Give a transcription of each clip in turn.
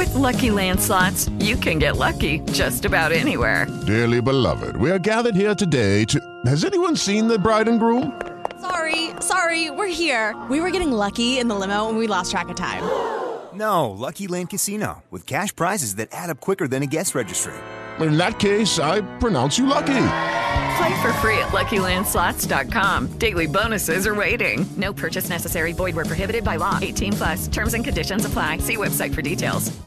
With Lucky Land Slots, you can get lucky just about anywhere. Dearly beloved, we are gathered here today to... Has anyone seen the bride and groom? Sorry, we're here. We were getting lucky in the limo and we lost track of time. No, Lucky Land Casino, with cash prizes that add up quicker than a guest registry. In that case, I pronounce you lucky. Play for free at LuckyLandSlots.com. Daily bonuses are waiting. No purchase necessary. Void where prohibited by law. 18+. Terms and conditions apply. See website for details.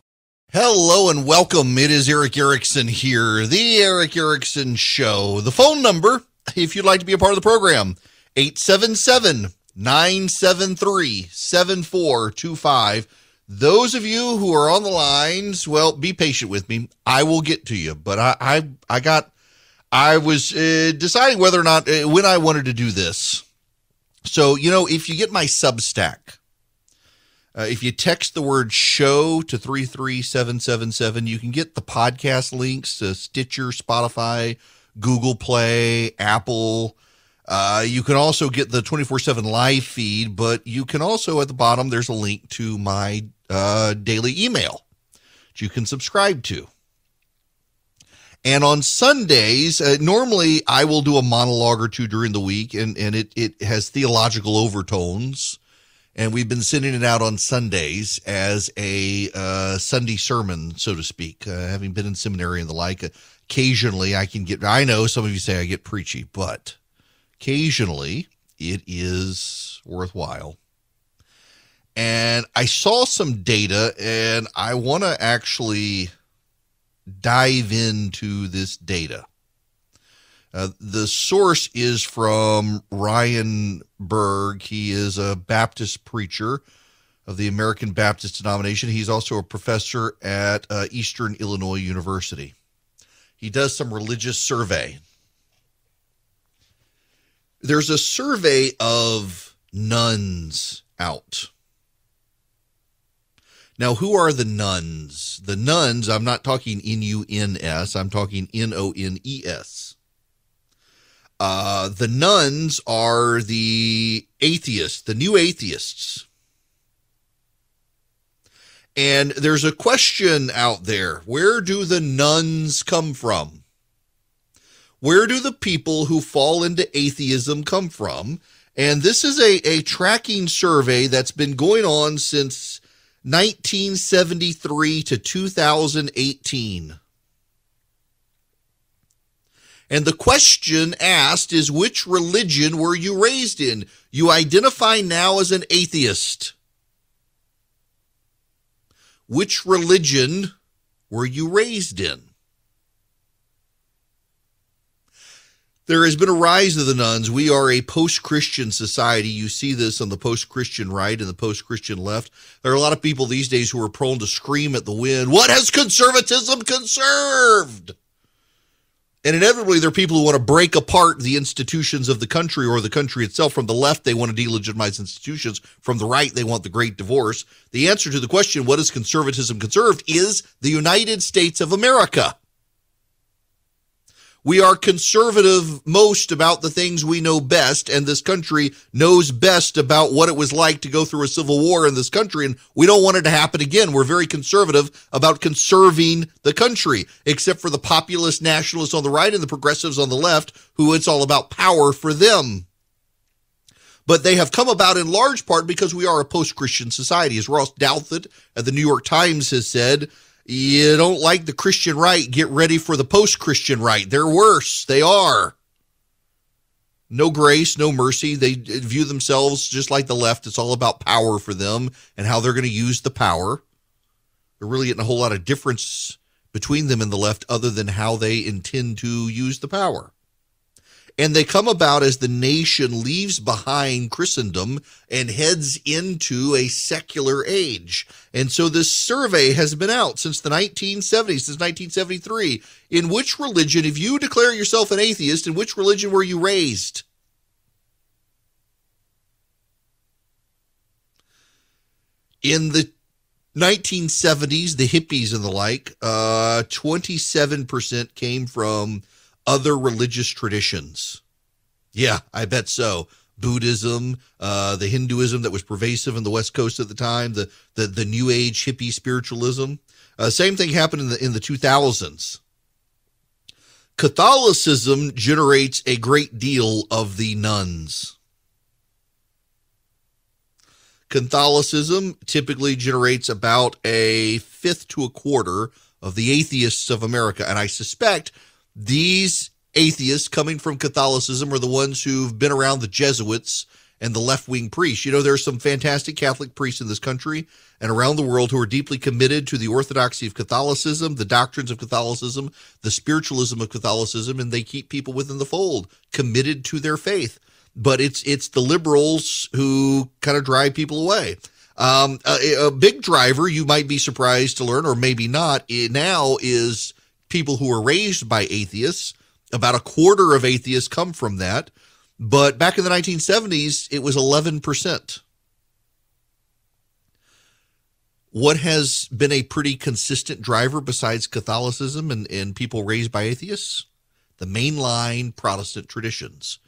Hello and welcome. It is Eric Erickson here, the Eric Erickson Show. The phone number, if you'd like to be a part of the program, 877-973-7425. Those of you who are on the lines, well, be patient with me. I will get to you, but I was deciding whether or not when I wanted to do this. So, if you get my Substack, if you text the word show to 33777, you can get the podcast links to Stitcher, Spotify, Google Play, Apple. You can also get the 24/7 live feed, but you can also, at the bottom, there's a link to my daily email that you can subscribe to. And on Sundays, normally I will do a monologue or two during the week, and it has theological overtones. And we've been sending it out on Sundays as a Sunday sermon, so to speak. Having been in seminary and the like, occasionally I know some of you say I get preachy, but occasionally it is worthwhile. And I saw some data, and I want to actually dive into this data. The source is from Ryan Berg. He is a Baptist preacher of the American Baptist denomination. He's also a professor at Eastern Illinois University. He does some religious survey. There's a survey of nuns out. Now, who are the nuns? The nuns, I'm not talking N-U-N-S, I'm talking N-O-N-E-S. The nuns are the atheists, the new atheists. And there's a question out there. Where do the nuns come from? Where do the people who fall into atheism come from? And this is a tracking survey that's been going on since 1973 to 2018. And the question asked is, which religion were you raised in? You identify now as an atheist. Which religion were you raised in? There has been a rise of the nuns. We are a post-Christian society. You see this on the post-Christian right and the post-Christian left. There are a lot of people these days who are prone to scream at the wind, "What has conservatism conserved?" And inevitably, there are people who want to break apart the institutions of the country or the country itself. From the left, they want to delegitimize institutions. From the right, they want the great divorce. The answer to the question, what has conservatism conserved, is the United States of America. We are conservative most about the things we know best, and this country knows best about what it was like to go through a civil war in this country, and we don't want it to happen again. We're very conservative about conserving the country, except for the populist nationalists on the right and the progressives on the left, who it's all about power for them. But they have come about in large part because we are a post-Christian society. As Ross Douthat at the New York Times has said, you don't like the Christian right, get ready for the post-Christian right. They're worse. They are. No grace, no mercy. They view themselves just like the left. It's all about power for them and how they're going to use the power. There really isn't a whole lot of difference between them and the left other than how they intend to use the power. And they come about as the nation leaves behind Christendom and heads into a secular age. And so this survey has been out since the 1970s, since 1973. In which religion, if you declare yourself an atheist, in which religion were you raised? In the 1970s, the hippies and the like, 27% came from other religious traditions. Yeah, I bet so. Buddhism, the Hinduism that was pervasive in the West Coast at the time, the New Age hippie spiritualism. Same thing happened in the 2000s. Catholicism generates a great deal of the nones. Catholicism typically generates about a fifth to a quarter of the atheists of America. And I suspect these atheists coming from Catholicism are the ones who've been around the Jesuits and the left-wing priests. You know, there's some fantastic Catholic priests in this country and around the world who are deeply committed to the orthodoxy of Catholicism, the doctrines of Catholicism, the spiritualism of Catholicism, and they keep people within the fold committed to their faith. But it's the liberals who kind of drive people away. A big driver, you might be surprised to learn, or maybe not, now is people who are raised by atheists. About a quarter of atheists come from that. But back in the 1970s, it was 11%. What has been a pretty consistent driver besides Catholicism and people raised by atheists? The mainline Protestant traditions.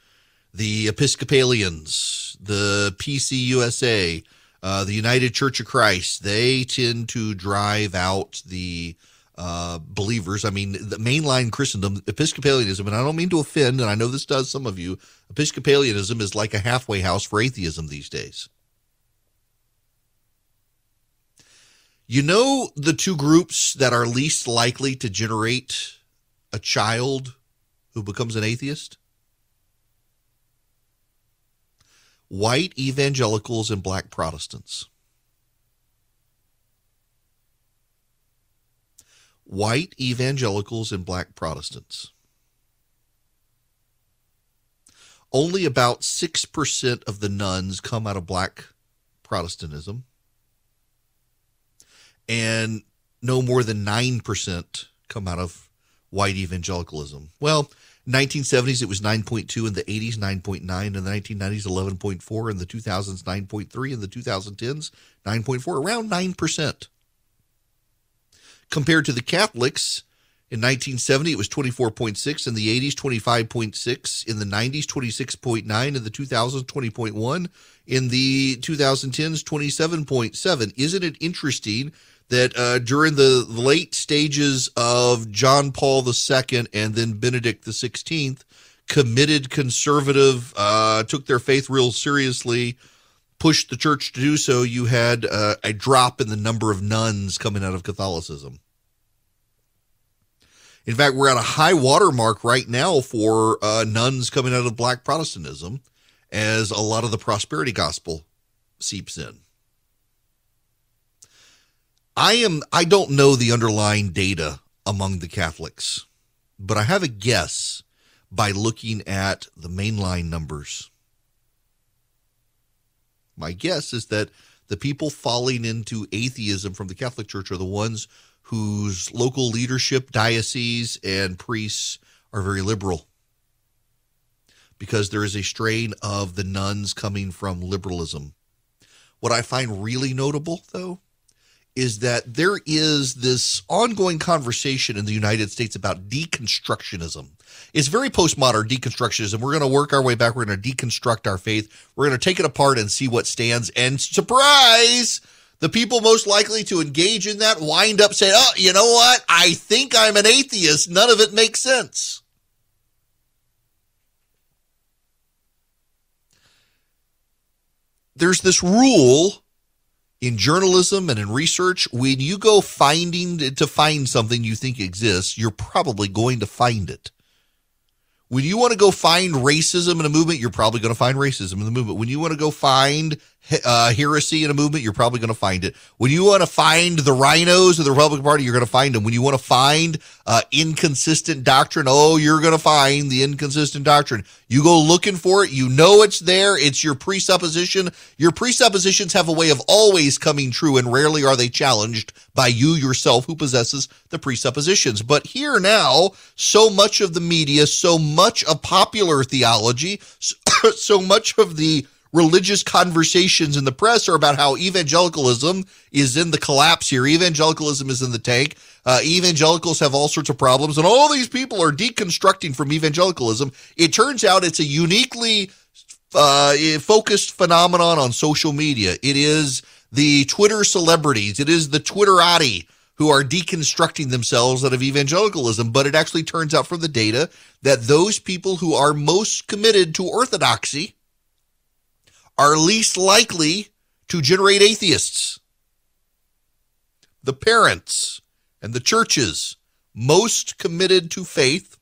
The Episcopalians, the PCUSA, the United Church of Christ, they tend to drive out the believers. I mean, the mainline Christendom, Episcopalianism, and I don't mean to offend, and I know this does some of you, Episcopalianism is like a halfway house for atheism these days. You know the two groups that are least likely to generate a child who becomes an atheist? White evangelicals and black Protestants. White evangelicals and black Protestants. Only about 6% of the nuns come out of black Protestantism, and no more than 9% come out of white evangelicalism. Well, 1970s, it was 9.2, in the 80s, 9.9, in the 1990s, 11.4, in the 2000s, 9.3, in the 2010s, 9.4, around 9%. Compared to the Catholics, in 1970, it was 24.6, in the 80s, 25.6, in the 90s, 26.9, in the 2000s, 20.1, in the 2010s, 27.7. Isn't it interesting that during the late stages of John Paul II and then Benedict XVI, committed conservative, took their faith real seriously, pushed the church to do so, you had a drop in the number of nuns coming out of Catholicism. In fact, we're at a high water mark right now for nuns coming out of black Protestantism as a lot of the prosperity gospel seeps in. I don't know the underlying data among the Catholics, but I have a guess by looking at the mainline numbers. My guess is that the people falling into atheism from the Catholic Church are the ones whose local leadership, dioceses, and priests are very liberal, because there is a strain of the nuns coming from liberalism. What I find really notable, though, is that there is this ongoing conversation in the United States about deconstructionism. It's very postmodern, deconstructionism. We're going to work our way back. We're going to deconstruct our faith. We're going to take it apart and see what stands. And surprise, the people most likely to engage in that wind up saying, oh, you know what? I think I'm an atheist. None of it makes sense. There's this rule in journalism and in research: when you go to find something you think exists, you're probably going to find it. When you want to go find racism in a movement, you're probably going to find racism in the movement. When you want to go find heresy in a movement, you're probably going to find it. When you want to find the rhinos of the Republican Party, you're going to find them. When you want to find inconsistent doctrine, you're going to find the inconsistent doctrine. You go looking for it. You know it's there. It's your presupposition. Your presuppositions have a way of always coming true, and rarely are they challenged by you yourself, who possesses the presuppositions. But here now, so much of the media, so much of popular theology, so much of the religious conversations in the press are about how evangelicalism is in the collapse here. Evangelicalism is in the tank. Evangelicals have all sorts of problems, and all these people are deconstructing from evangelicalism. It turns out it's a uniquely focused phenomenon on social media. It is the Twitter celebrities. It is the Twitterati who are deconstructing themselves out of evangelicalism. But it actually turns out from the data that those people who are most committed to orthodoxy are least likely to generate atheists. The parents and the churches most committed to faith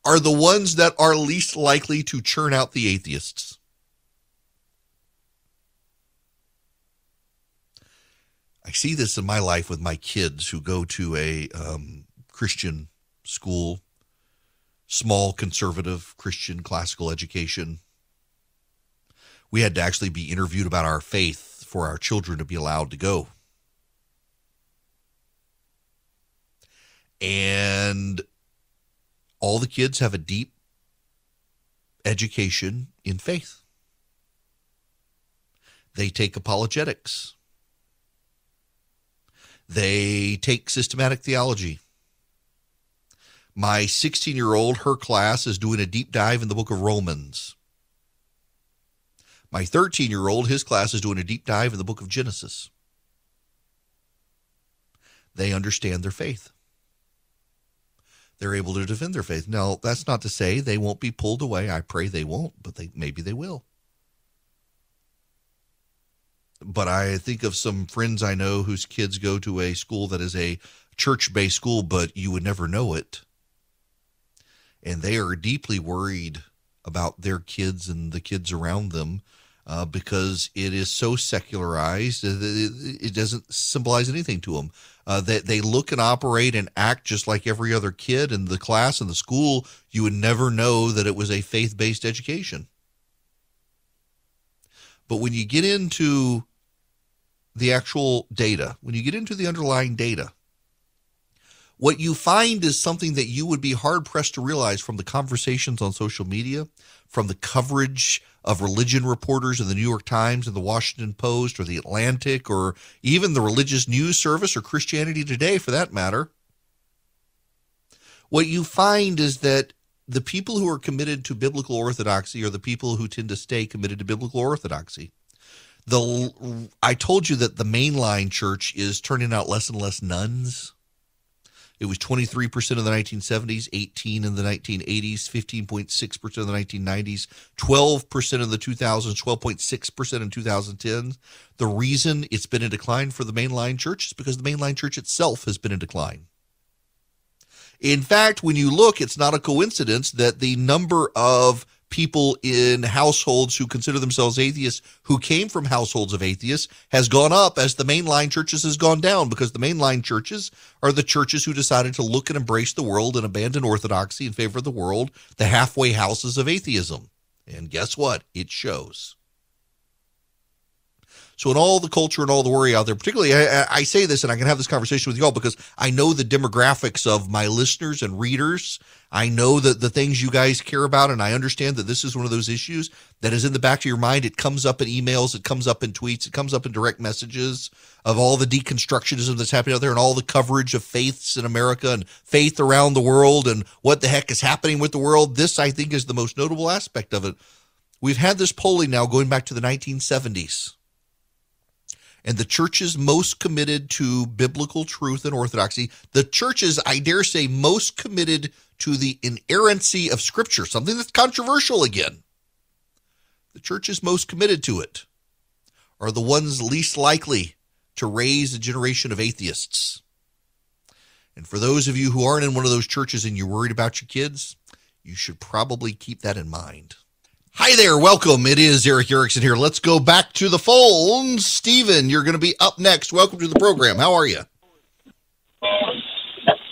are the ones that are least likely to churn out the atheists. I see this in my life with my kids who go to a Christian school, small conservative Christian classical education. We had to actually be interviewed about our faith for our children to be allowed to go. And all the kids have a deep education in faith. They take apologetics. They take systematic theology. My 16-year-old, her class is doing a deep dive in the book of Romans. My 13-year-old, his class is doing a deep dive in the book of Genesis. They understand their faith. They're able to defend their faith. Now, that's not to say they won't be pulled away. I pray they won't, but maybe they will. But I think of some friends I know whose kids go to a school that is a church-based school, but you would never know it. And they are deeply worried about their kids and the kids around them because it is so secularized. It doesn't symbolize anything to them. They look and operate and act just like every other kid in the class and the school. You would never know that it was a faith-based education. But when you get into the actual data, when you get into the underlying data, what you find is something that you would be hard-pressed to realize from the conversations on social media, from the coverage of religion reporters in the New York Times and the Washington Post or the Atlantic or even the Religious News Service or Christianity Today for that matter. What you find is that the people who are committed to biblical orthodoxy are the people who tend to stay committed to biblical orthodoxy. I told you that the mainline church is turning out less and less nuns. It was 23% in the 1970s, 18% in the 1980s, 15.6% in the 1990s, 12% in the 2000s, 12.6% in 2010. The reason it's been in decline for the mainline church is because the mainline church itself has been in decline. In fact, when you look, it's not a coincidence that the number of people in households who consider themselves atheists who came from households of atheists has gone up as the mainline churches has gone down, because the mainline churches are the churches who decided to look and embrace the world and abandon orthodoxy in favor of the world, the halfway houses of atheism. And guess what? It shows. So in all the culture and all the worry out there, particularly, I say this and I can have this conversation with you all because I know the demographics of my listeners and readers. I know that the things you guys care about, and I understand that this is one of those issues that is in the back of your mind. It comes up in emails, it comes up in tweets, it comes up in direct messages of all the deconstructionism that's happening out there and all the coverage of faiths in America and faith around the world and what the heck is happening with the world. This, I think, is the most notable aspect of it. We've had this polling now going back to the 1970s. And the churches most committed to biblical truth and orthodoxy, the churches, I dare say, most committed to the inerrancy of Scripture, something that's controversial again. The churches most committed to it are the ones least likely to raise a generation of atheists. And for those of you who aren't in one of those churches and you're worried about your kids, you should probably keep that in mind. Hi there, welcome. It is Eric Erickson here. Let's go back to the phones. Stephen, you're going to be up next. Welcome to the program. How are you?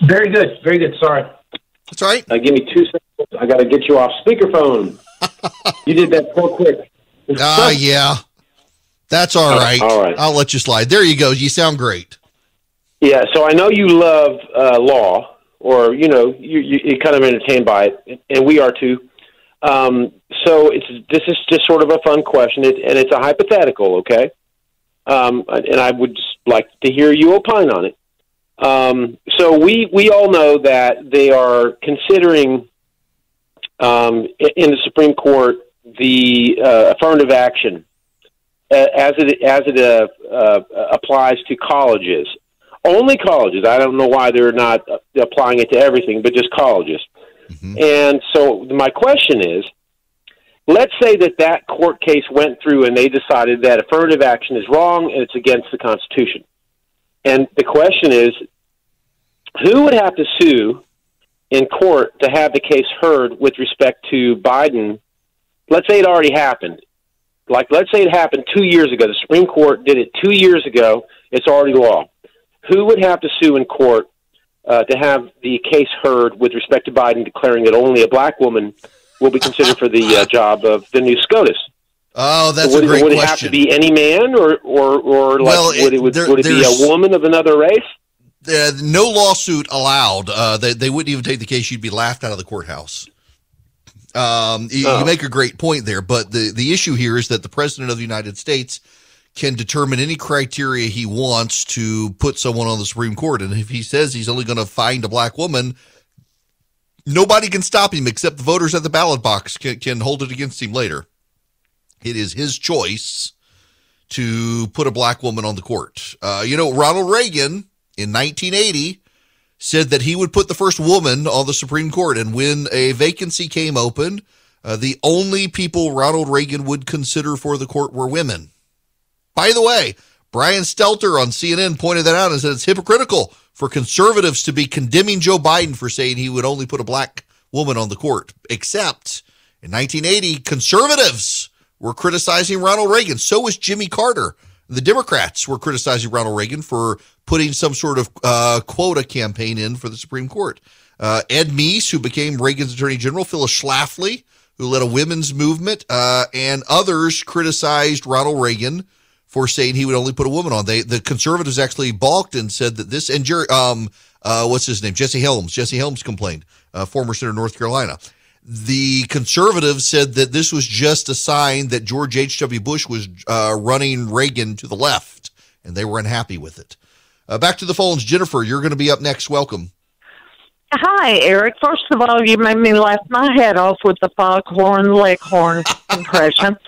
Very good, very good. Sorry. That's all right. Give me 2 seconds. I got to get you off speakerphone. You did that so quick. Yeah. That's all right. All right. I'll let you slide. There you go. You sound great. Yeah, so I know you love law, or, you're kind of entertained by it, and we are too. So this is just sort of a fun question, and it's a hypothetical, okay? And I would just like to hear you opine on it. So we all know that they are considering in the Supreme Court the affirmative action as it applies to colleges. Only colleges. I don't know why they're not applying it to everything, but just colleges. Mm-hmm. And so my question is, let's say that court case went through and they decided that affirmative action is wrong and it's against the Constitution. And the question is, who would have to sue in court to have the case heard with respect to Biden? Let's say it already happened. Like, let's say it happened 2 years ago. The Supreme Court did it 2 years ago. It's already law. Who would have to sue in court to have the case heard with respect to Biden declaring that only a black woman will be considered for the job of the new SCOTUS? Oh, that's a great question. Would it have to be any man, or would it be a woman of another race? No lawsuit allowed. They wouldn't even take the case. You'd be laughed out of the courthouse. You make a great point there, but the issue here is that the President of the United States can determine any criteria he wants to put someone on the Supreme Court. And if he says he's only going to find a black woman, nobody can stop him except the voters at the ballot box can hold it against him later. It is his choice to put a black woman on the court. Ronald Reagan in 1980 said that he would put the first woman on the Supreme Court. And when a vacancy came open, the only people Ronald Reagan would consider for the court were women. By the way, Brian Stelter on CNN pointed that out and said it's hypocritical for conservatives to be condemning Joe Biden for saying he would only put a black woman on the court. Except in 1980, conservatives were criticizing Ronald Reagan. So was Jimmy Carter. The Democrats were criticizing Ronald Reagan for putting some sort of quota campaign in for the Supreme Court. Ed Meese, who became Reagan's attorney general, Phyllis Schlafly, who led a women's movement, and others criticized Ronald Reagan for saying he would only put a woman on. The conservatives actually balked and said that this, and what's his name? Jesse Helms complained, former senator of North Carolina. The conservatives said that this was just a sign that George H.W. Bush was running Reagan to the left, and they were unhappy with it. Back to the phones. Jennifer, you're going to be up next. Welcome. Hi, Eric. First of all, you made me laugh my head off with the foghorn leghorn impression.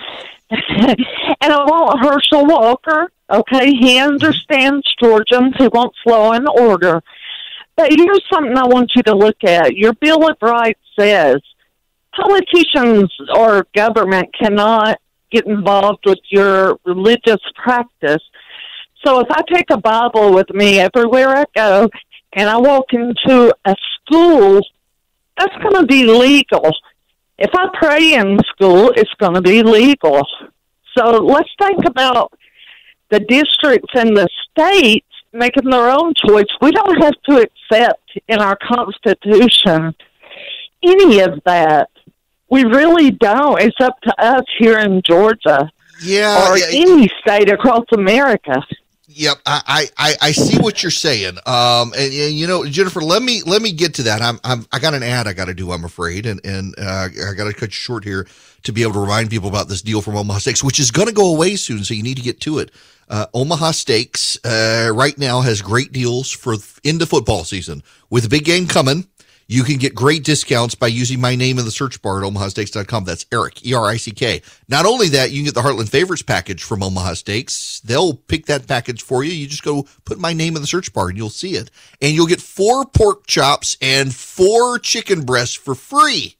And I want Herschel Walker. Okay, he understands Georgians. He wants law and order. But here's something I want you to look at. Your Bill of Rights says politicians or government cannot get involved with your religious practice. So if I take a Bible with me everywhere I go and I walk into a school, that's going to be legal. If I pray in school, it's going to be legal. So let's think about the districts and the states making their own choice. We don't have to accept in our Constitution any of that. We really don't. It's up to us here in Georgia or any state across America. Yep, I see what you're saying. And Jennifer, let me get to that. I got an ad I got to do, I'm afraid, and I got to cut you short here to be able to remind people about this deal from Omaha Steaks, which is going to go away soon, so you need to get to it. Omaha Steaks right now has great deals for into football season. With the big game coming, you can get great discounts by using my name in the search bar at omahasteaks.com. That's Eric, E-R-I-C-K. Not only that, you can get the Heartland Favorites package from Omaha Steaks. They'll pick that package for you. You just go put my name in the search bar and you'll see it. And you'll get 4 pork chops and 4 chicken breasts for free.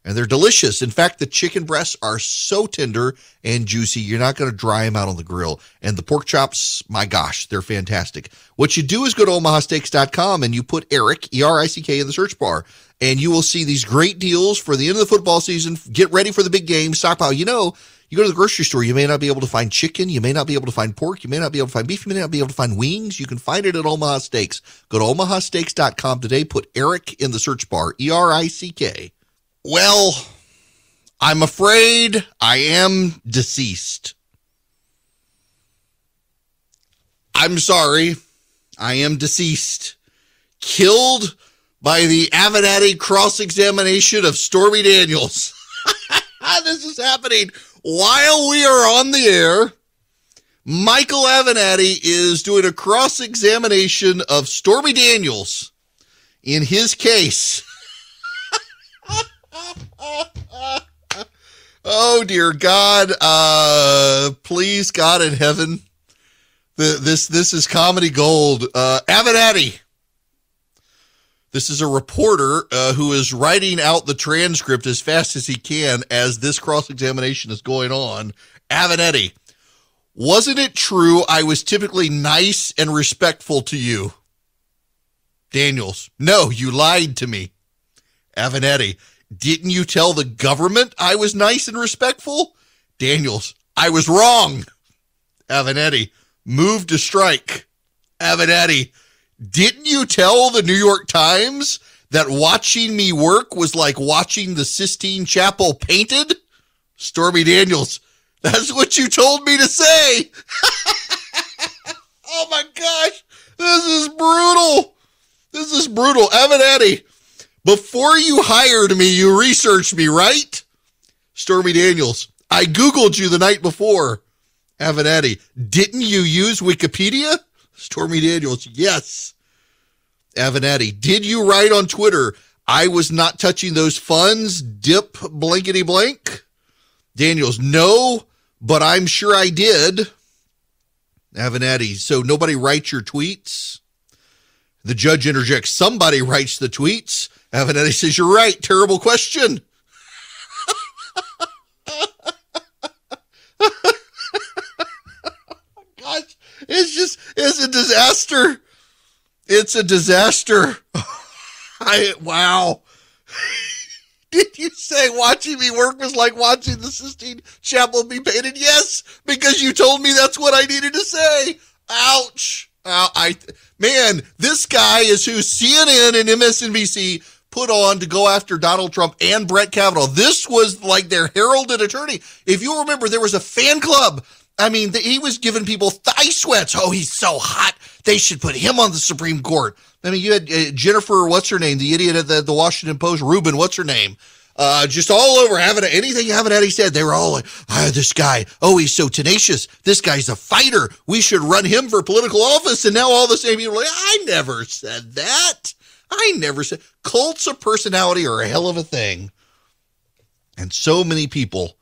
And they're delicious. In fact, the chicken breasts are so tender and juicy, you're not going to dry them out on the grill. And the pork chops, my gosh, they're fantastic. What you do is go to omahasteaks.com and you put Eric, E-R-I-C-K, in the search bar. And you will see these great deals for the end of the football season. Get ready for the big game. Stockpile. You go to the grocery store, you may not be able to find chicken. You may not be able to find pork. You may not be able to find beef. You may not be able to find wings. You can find it at Omaha Steaks. Go to omahasteaks.com today. Put Eric in the search bar, E-R-I-C-K. Well, I'm afraid I am deceased. I'm sorry. I am deceased. Killed by the Avenatti cross-examination of Stormy Daniels. This is happening while we are on the air. Michael Avenatti is doing a cross-examination of Stormy Daniels in his case. Oh, dear God. Please, God in heaven. This is comedy gold. Avenatti. This is a reporter who is writing out the transcript as fast as he can as this cross-examination is going on. Avenatti. Wasn't it true I was typically nice and respectful to you? Daniels. No, you lied to me. Avenatti. Didn't you tell the government I was nice and respectful? Daniels. I was wrong. Avenatti. Move to strike. Avenatti. Didn't you tell the New York Times that watching me work was like watching the Sistine Chapel painted? Stormy Daniels. That's what you told me to say. Oh my gosh. This is brutal. This is brutal. Avenatti. Before you hired me, you researched me, right? Stormy Daniels. I Googled you the night before. Avenatti. Didn't you use Wikipedia? Stormy Daniels. Yes. Avenatti. Did you write on Twitter, I was not touching those funds, dip blankety blank? Daniels. No, but I'm sure I did. Avenatti. So nobody writes your tweets? The judge interjects. Somebody writes the tweets. Avenatti says, you're right. Terrible question. Gosh, it's a disaster. It's a disaster. Wow. Did you say watching me work was like watching the Sistine Chapel be painted? Yes, because you told me that's what I needed to say. Ouch. Man, this guy is who CNN and MSNBC put on to go after Donald Trump and Brett Kavanaugh. This was like their heralded attorney. If you remember, there was a fan club. I mean, he was giving people thigh sweats. Oh, he's so hot. They should put him on the Supreme Court. I mean, you had Jennifer, what's her name? The idiot at the Washington Post, Rubin, what's her name? Just all over anything Avenatti said. They were all like, this guy, oh, he's so tenacious. This guy's a fighter. We should run him for political office. And now all the same people are like, I never said that. I never said. Cults of personality are a hell of a thing. And so many people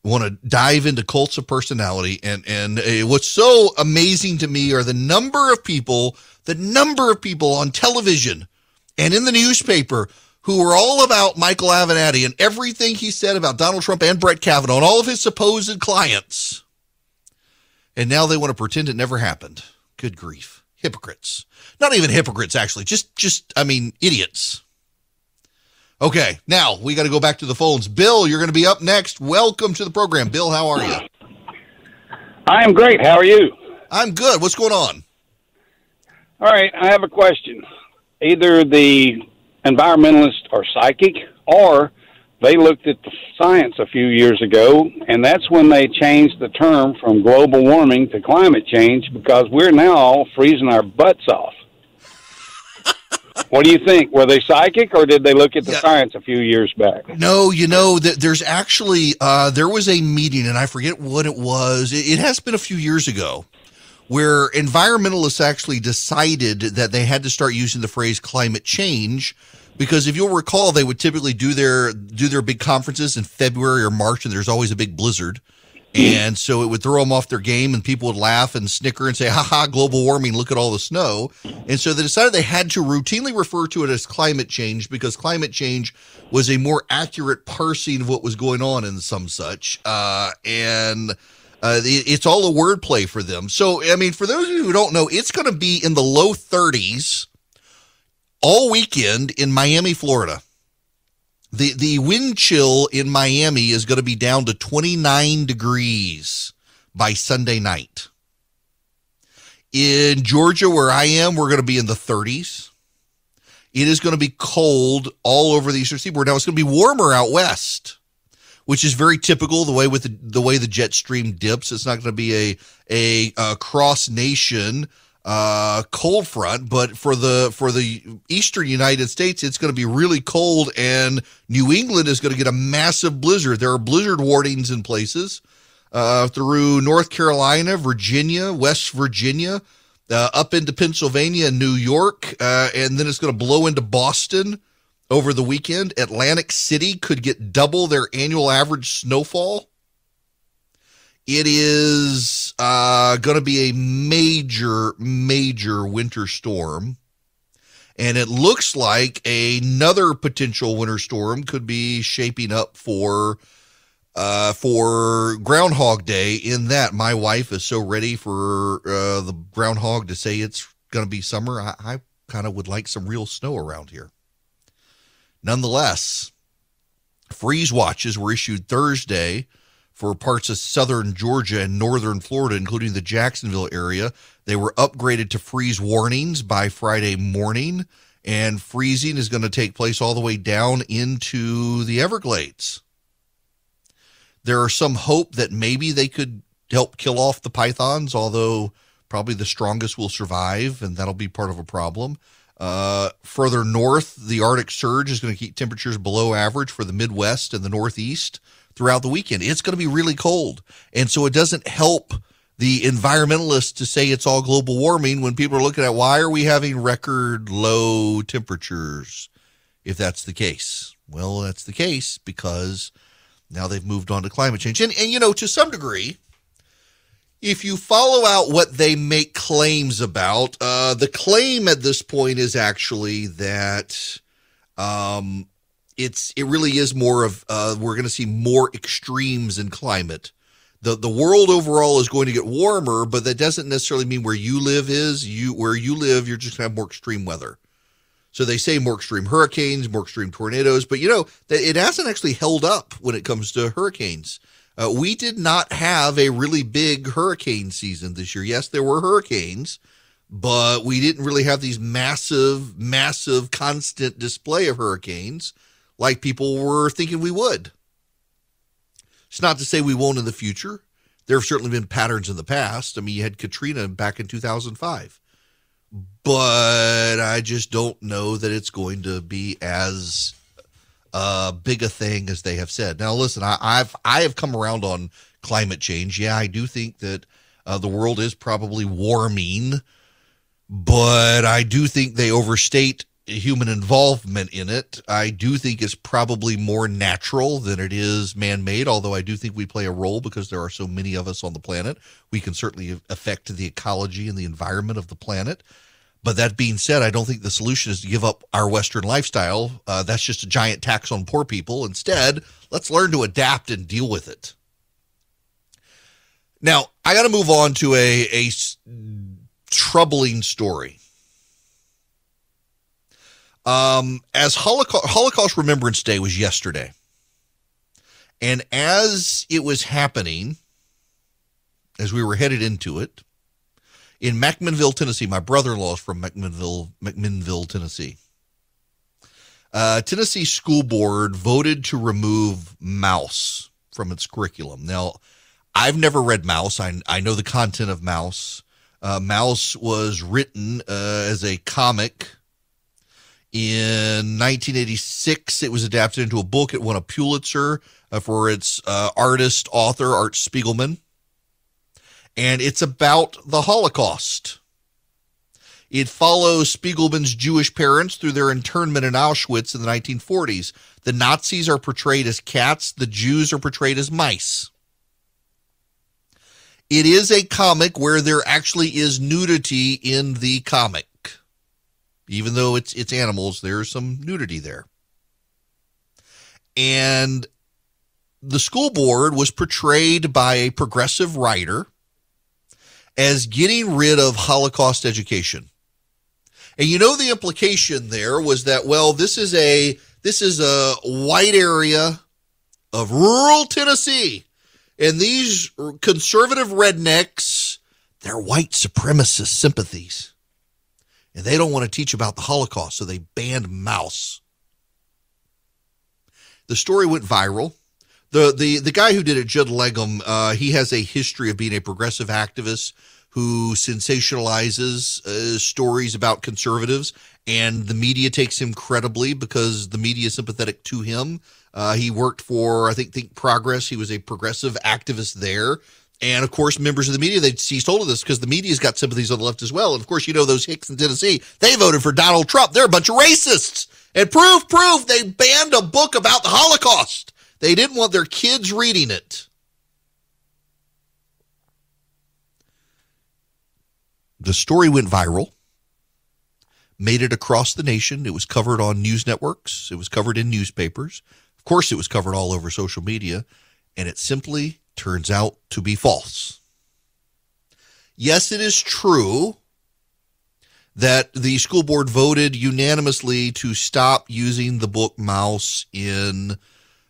want to dive into cults of personality. And what's so amazing to me are the number of people on television and in the newspaper who are all about Michael Avenatti and everything he said about Donald Trump and Brett Kavanaugh and all of his supposed clients. And now they want to pretend it never happened. Good grief. Hypocrites. Not even hypocrites, actually. Just idiots. Okay, now we got to go back to the phones. Bill, you're going to be up next. Welcome to the program. Bill, how are you? I am great. How are you? I'm good. What's going on? All right, I have a question. Either the environmentalists are psychic, or they looked at the science a few years ago, and that's when they changed the term from global warming to climate change, because we're now all freezing our butts off. What do you think? Were they psychic, or did they look at the science a few years back? No, there's actually, there was a meeting, and I forget what it was. It has been a few years ago, where environmentalists actually decided that they had to start using the phrase climate change, because if you'll recall, they would typically do their big conferences in February or March, and there's always a big blizzard. And so it would throw them off their game, and people would laugh and snicker and say, ha, global warming, look at all the snow. And so they decided they had to routinely refer to it as climate change, because climate change was a more accurate parsing of what was going on and some such. It's all a wordplay for them. So, I mean, for those of you who don't know, it's going to be in the low 30s all weekend in Miami, Florida. The wind chill in Miami is going to be down to 29 degrees by Sunday night. In Georgia, where I am, we're going to be in the 30s. It is going to be cold all over the eastern seaboard. Now, it's going to be warmer out west, which is very typical the way the jet stream dips. It's not going to be a cross nation cold front, but for the eastern United States, it's going to be really cold, and New England is going to get a massive blizzard. There are blizzard warnings in places through North Carolina, Virginia, West Virginia, up into Pennsylvania and New York, and then it's going to blow into Boston over the weekend, Atlantic City could get double their annual average snowfall. It is going to be a major, major winter storm. And it looks like another potential winter storm could be shaping up for Groundhog Day, in that my wife is so ready for the groundhog to say it's going to be summer. I kind of would like some real snow around here. Nonetheless, freeze watches were issued Thursday for parts of southern Georgia and northern Florida, including the Jacksonville area. They were upgraded to freeze warnings by Friday morning, and freezing is going to take place all the way down into the Everglades. There are some hope that maybe they could help kill off the pythons, although probably the strongest will survive, and that'll be part of a problem. Further north, the Arctic surge is going to keep temperatures below average for the Midwest and the Northeast throughout the weekend. It's going to be really cold. And so it doesn't help the environmentalists to say it's all global warming when people are looking at why are we having record low temperatures if that's the case. Well, that's the case because now they've moved on to climate change. And you know, to some degree, if you follow out what they make claims about, the claim at this point is actually that it really is more of we're going to see more extremes in climate. The world overall is going to get warmer, but that doesn't necessarily mean where you live where you live, you're just going to have more extreme weather. So they say more extreme hurricanes, more extreme tornadoes, but you know, it hasn't actually held up when it comes to hurricanes. We did not have a really big hurricane season this year. Yes, there were hurricanes, but we didn't really have these massive, massive constant display of hurricanes like people were thinking we would. It's not to say we won't in the future. There have certainly been patterns in the past. I mean, you had Katrina back in 2005. But I just don't know that it's going to be as big a thing as they have said. Now, listen, I have come around on climate change. Yeah, I do think that the world is probably warming, but I do think they overstate human involvement in it. I do think it's probably more natural than it is man-made, although I do think we play a role because there are so many of us on the planet. We can certainly affect the ecology and the environment of the planet. But that being said, I don't think the solution is to give up our Western lifestyle. That's just a giant tax on poor people. Instead, let's learn to adapt and deal with it. Now, I got to move on to a troubling story. As Holocaust Remembrance Day was yesterday, and as it was happening, as we were headed into it, in McMinnville, Tennessee, my brother-in-law is from McMinnville, Tennessee. Tennessee School Board voted to remove Mouse from its curriculum. Now, I've never read Mouse. I know the content of Mouse. Mouse was written as a comic. In 1986, it was adapted into a book. It won a Pulitzer for its author, Art Spiegelman. And it's about the Holocaust. It follows Spiegelman's Jewish parents through their internment in Auschwitz in the 1940s. The Nazis are portrayed as cats. The Jews are portrayed as mice. It is a comic where there actually is nudity in the comic. Even though it's animals, there's some nudity there. And the school board was portrayed by a progressive writer as getting rid of Holocaust education. And you know, the implication there was that, well, this is a white area of rural Tennessee, and these conservative rednecks, they're white supremacist sympathies. And they don't want to teach about the Holocaust, so they banned Mouse. The story went viral. The guy who did it, Judd Legum, he has a history of being a progressive activist who sensationalizes stories about conservatives, and the media takes him credibly because the media is sympathetic to him. He worked for, I think Progress. He was a progressive activist there. And, of course, members of the media, they'd seized hold of this because the media's got sympathies on the left as well. And, of course, those hicks in Tennessee, they voted for Donald Trump. They're a bunch of racists. And proof, they banned a book about the Holocaust. They didn't want their kids reading it. The story went viral, made it across the nation. It was covered on news networks. It was covered in newspapers. Of course, it was covered all over social media. And it simply turns out to be false. Yes, it is true that the school board voted unanimously to stop using the book Maus in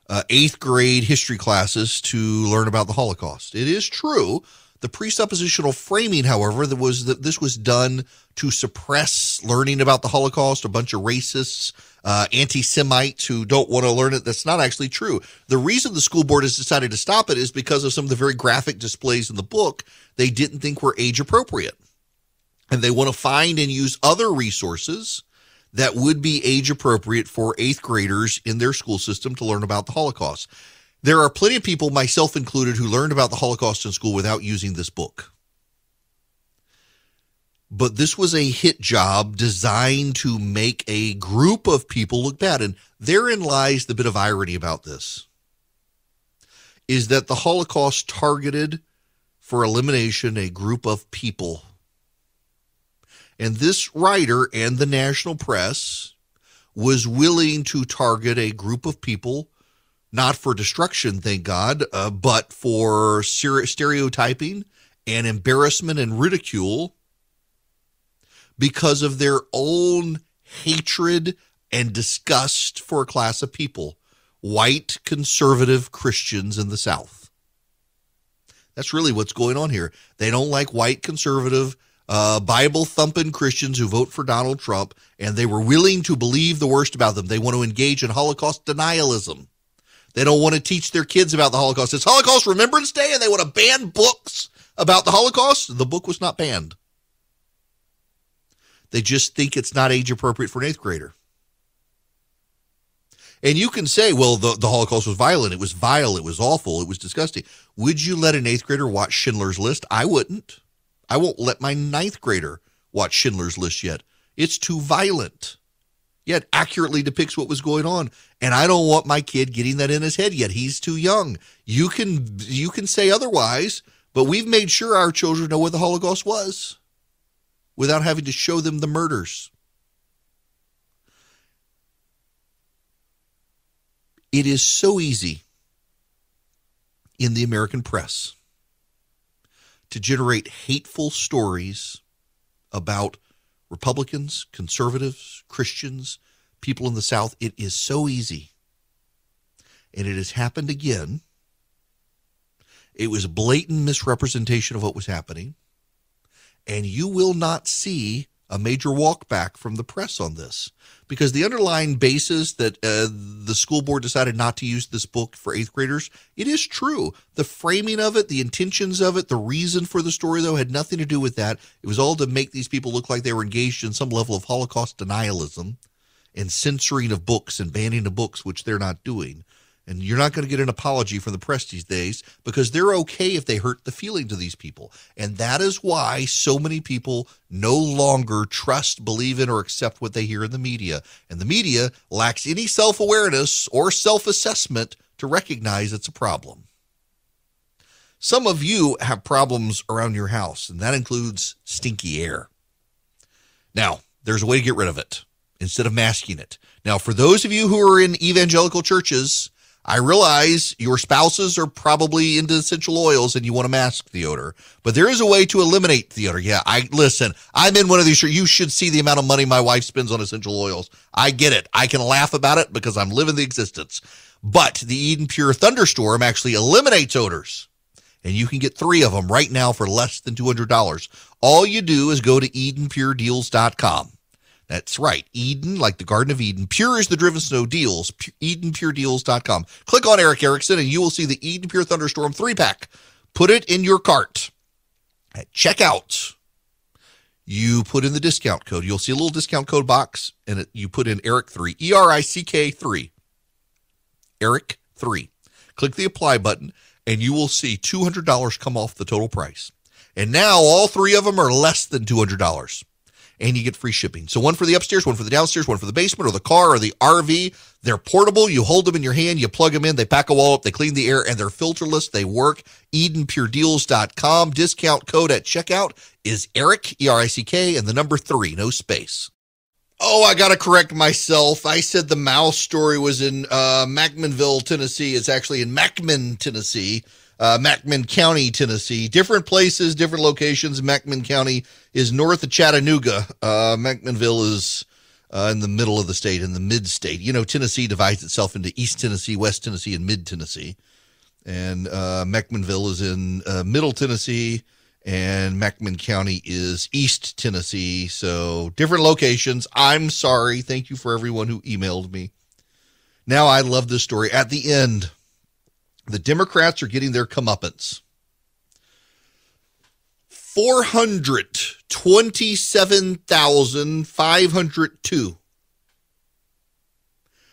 8th grade history classes to learn about the Holocaust. It is true. The presuppositional framing, however, that this was done to suppress learning about the Holocaust, a bunch of racists, anti-Semites who don't want to learn it. That's not actually true. The reason the school board has decided to stop it is because of some of the very graphic displays in the book they didn't think were age appropriate. And they want to find and use other resources that would be age appropriate for 8th graders in their school system to learn about the Holocaust. There are plenty of people, myself included, who learned about the Holocaust in school without using this book. But this was a hit job designed to make a group of people look bad. And therein lies the bit of irony about this, is that the Holocaust targeted for elimination a group of people. And this writer and the national press was willing to target a group of people, not for destruction, thank God, but for stereotyping and embarrassment and ridicule because of their own hatred and disgust for a class of people, white conservative Christians in the South. That's really what's going on here. They don't like white conservative Bible-thumping Christians who vote for Donald Trump, and they were willing to believe the worst about them. They want to engage in Holocaust denialism. They don't want to teach their kids about the Holocaust. It's Holocaust Remembrance Day, and they want to ban books about the Holocaust. The book was not banned. They just think it's not age appropriate for an 8th grader. And you can say, well, the Holocaust was violent. It was vile. It was awful. It was disgusting. Would you let an 8th grader watch Schindler's List? I wouldn't. I won't let my 9th grader watch Schindler's List yet. It's too violent. Yet accurately depicts what was going on. And I don't want my kid getting that in his head yet. He's too young. You can say otherwise, but we've made sure our children know what the Holocaust was without having to show them the murders. It is so easy in the American press to generate hateful stories about Republicans, conservatives, Christians, people in the South. It is so easy. And it has happened again. It was a blatant misrepresentation of what was happening. And you will not see a major walk back from the press on this, because the underlying basis that the school board decided not to use this book for 8th graders, it is true. The framing of it, the intentions of it, the reason for the story, though, had nothing to do with that. It was all to make these people look like they were engaged in some level of Holocaust denialism and censoring of books and banning of books, which they're not doing. And you're not going to get an apology from the press these days, because they're okay if they hurt the feelings of these people. And that is why so many people no longer trust, believe in, or accept what they hear in the media. And the media lacks any self-awareness or self-assessment to recognize it's a problem. Some of you have problems around your house, and that includes stinky air. Now, there's a way to get rid of it instead of masking it. Now, for those of you who are in evangelical churches, I realize your spouses are probably into essential oils and you want to mask the odor, but there is a way to eliminate the odor. Yeah, listen, I'm in one of these. You should see the amount of money my wife spends on essential oils. I get it. I can laugh about it because I'm living the existence. But the Eden Pure Thunderstorm actually eliminates odors, and you can get 3 of them right now for less than $200. All you do is go to EdenPureDeals.com. That's right. Eden, like the Garden of Eden. Pure is the driven snow. Deals. EdenPureDeals.com. Click on Eric Erickson and you will see the Eden Pure Thunderstorm 3-pack. Put it in your cart. At checkout, you put in the discount code. You'll see a little discount code box, and you put in Eric3, ERICK3. Eric3. Click the apply button, and you will see $200 come off the total price. And now all three of them are less than $200. And you get free shipping. So one for the upstairs, one for the downstairs, one for the basement or the car or the RV. They're portable. You hold them in your hand. You plug them in. They pack a wall up. They clean the air, and they're filterless. They work. EdenPureDeals.com. Discount code at checkout is Eric, E-R-I-C-K, and the number 3, no space. Oh, I got to correct myself. I said the mouse story was in McMinnville, Tennessee. It's actually in McMinn, Tennessee. McMinn County, Tennessee. Different places, different locations. McMinn County is north of Chattanooga. McMinnville is in the middle of the state, in the mid-state. You know, Tennessee divides itself into East Tennessee, West Tennessee, and Mid-Tennessee. And McMinnville is in Middle Tennessee, and McMinn County is East Tennessee. So different locations. I'm sorry. Thank you for everyone who emailed me. Now, I love this story. At the end, the Democrats are getting their comeuppance. 427,502.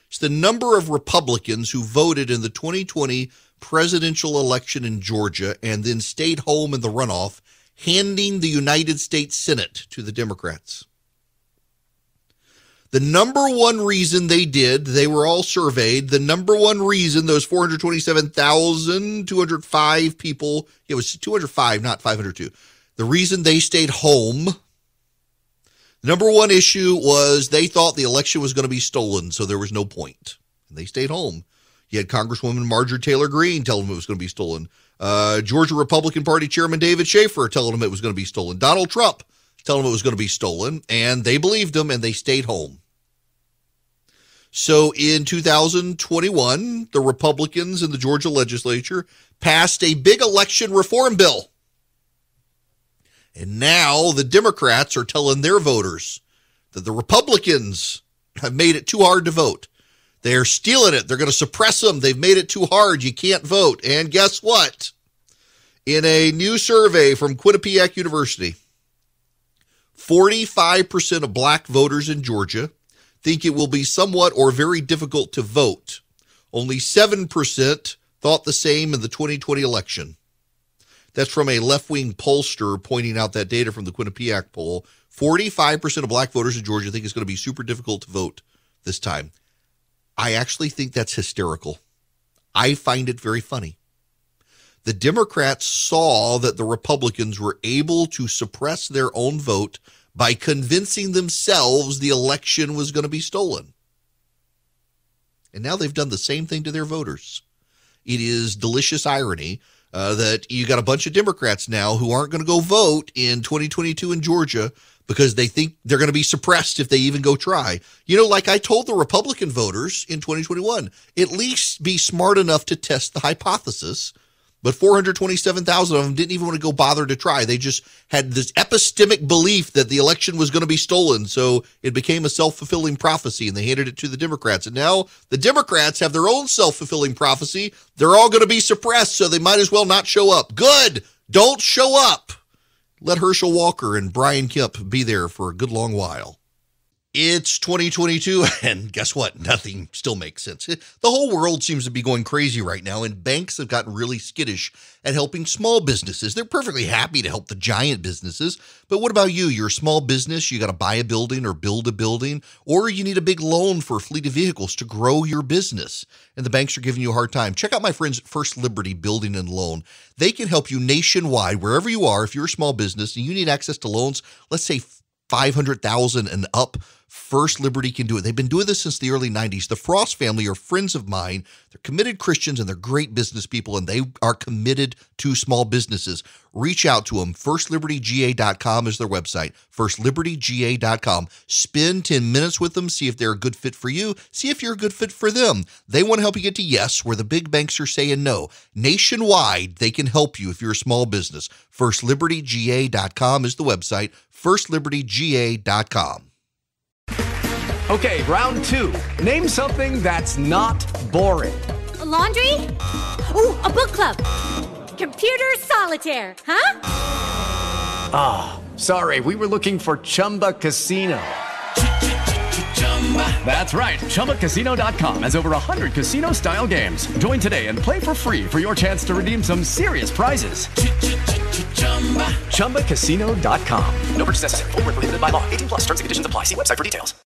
It's the number of Republicans who voted in the 2020 presidential election in Georgia and then stayed home in the runoff, handing the United States Senate to the Democrats. The number one reason they were all surveyed, the number one reason those 427,205 people, it was 205, not 502. The reason they stayed home, the number one issue was they thought the election was going to be stolen, so there was no point. And they stayed home. You had Congresswoman Marjorie Taylor Greene telling them it was going to be stolen. Georgia Republican Party Chairman David Schaefer telling them it was going to be stolen. Donald Trump telling them it was going to be stolen, and they believed him, and they stayed home. So in 2021, the Republicans in the Georgia legislature passed a big election reform bill. And now the Democrats are telling their voters that the Republicans have made it too hard to vote. They're stealing it. They're going to suppress them. They've made it too hard. You can't vote. And guess what? In a new survey from Quinnipiac University, 45% of black voters in Georgia think it will be somewhat or very difficult to vote. Only 7% thought the same in the 2020 election. That's from a left-wing pollster pointing out that data from the Quinnipiac poll. 45% of black voters in Georgia think it's going to be super difficult to vote this time. I actually think that's hysterical. I find it very funny. The Democrats saw that the Republicans were able to suppress their own vote by convincing themselves the election was going to be stolen. And now they've done the same thing to their voters. It is delicious irony that you got a bunch of Democrats now who aren't going to go vote in 2022 in Georgia because they think they're going to be suppressed if they even go try. You know, like I told the Republican voters in 2021, at least be smart enough to test the hypothesis. But 427,000 of them didn't even want to go bother to try. They just had this epistemic belief that the election was going to be stolen. So it became a self-fulfilling prophecy, and they handed it to the Democrats. And now the Democrats have their own self-fulfilling prophecy. They're all going to be suppressed, so they might as well not show up. Good. Don't show up. Let Herschel Walker and Brian Kemp be there for a good long while. It's 2022, and guess what? Nothing still makes sense. The whole world seems to be going crazy right now, and banks have gotten really skittish at helping small businesses. They're perfectly happy to help the giant businesses, but what about you? You're a small business, you got to buy a building or build a building, or you need a big loan for a fleet of vehicles to grow your business, and the banks are giving you a hard time. Check out my friends at First Liberty Building and Loan. They can help you nationwide, wherever you are. If you're a small business and you need access to loans, let's say $500,000 and up, First Liberty can do it. They've been doing this since the early 90s. The Frost family are friends of mine. They're committed Christians and they're great business people, and they are committed to small businesses. Reach out to them. FirstLibertyGA.com is their website. FirstLibertyGA.com. Spend 10 minutes with them. See if they're a good fit for you. See if you're a good fit for them. They want to help you get to yes, where the big banks are saying no. Nationwide, they can help you if you're a small business. FirstLibertyGA.com is the website. FirstLibertyGA.com. Okay, round two. Name something that's not boring. A laundry? Ooh, a book club. Computer solitaire, huh? Ah, sorry, we were looking for Chumba Casino. That's right. ChumbaCasino.com has over 100 casino-style games. Join today and play for free for your chance to redeem some serious prizes. ChumbaCasino.com. No purchase necessary. Void where prohibited by law. 18+. Terms and conditions apply. See website for details.